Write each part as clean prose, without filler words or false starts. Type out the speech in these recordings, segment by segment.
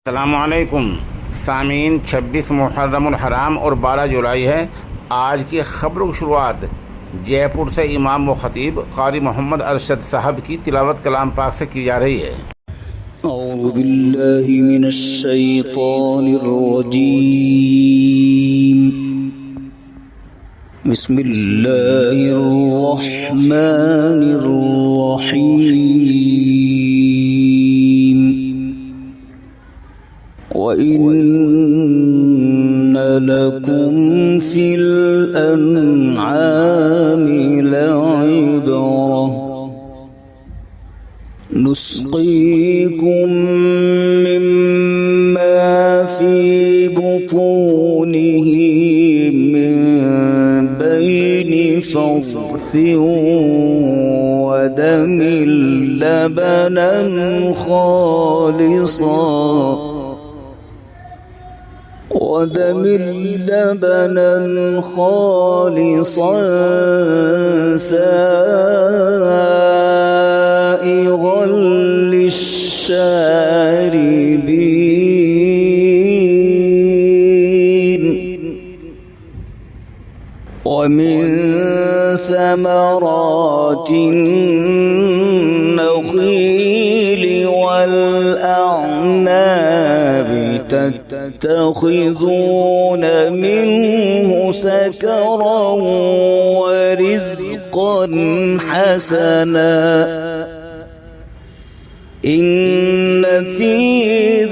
अस्सलामुअलैकुम सामीन। 26 मुहर्रमुल हराम और 12 जुलाई है। आज की ख़बरों की शुरुआत जयपुर से इमाम व ख़तीब क़ारी मोहम्मद अरशद साहब की तिलावत कलाम पाक से की जा रही है। औज़ु बिल्लाहि मिनश शैतानिर रजीम। बिस्मिल्लाहिर रहमानिर रहीम। वइन्न लकुम फिल अन्आमि लइब्रह नुस्क़ीकुम मिम्मा फी बुतूनिही मिन बैनि फ़र्सिन वदमिन लबनन खालिसा साइग़न लिश्शारिबीन वमिन समरातिन नख़ील वल्अअनाबि तत्तख़िज़ून मिन्हु सकरा वरिज़्क़न हसना इन्न फ़ी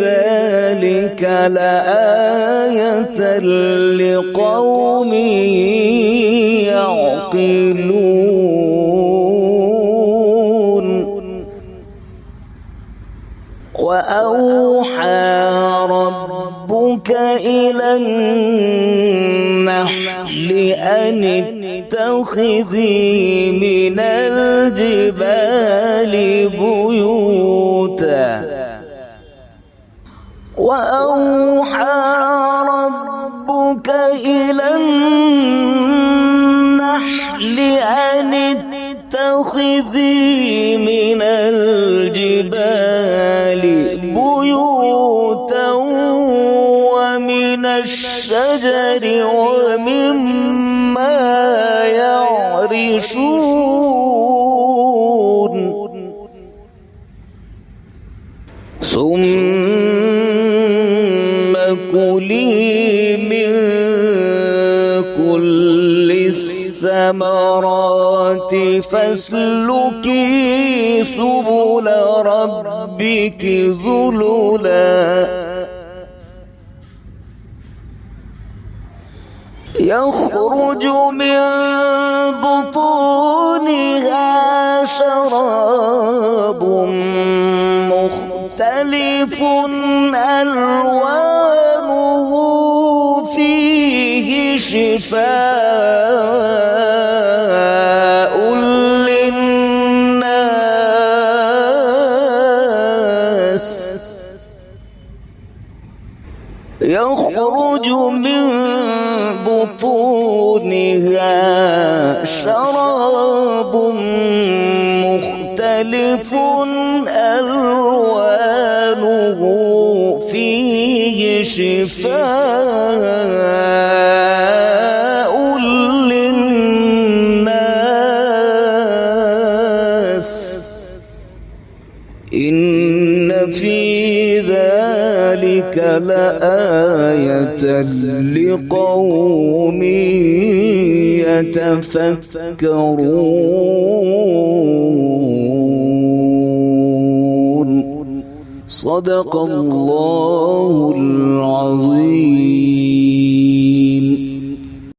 ज़ालिक लआयतन लिक़ौमिन यअक़िलून। वअौहा रब्बुक इला النحل أن اتخذي من الجبال بيوتا وأوحى ربك إلى النحل أن اتخذي من الجبال بيوتا ومن الشجر ومما يعرشون ثم كلي من كل الثمرات فاسلكي سبل ربك ذللا يخرج من بطونها شراب مختلف ألوانه فيه شفاء للناس يخرج من بطونها شراب مختلف ألوانه فيه شفاء للناس إن في ذلك لآية لقوم يتفكرون صدق الله العظيم.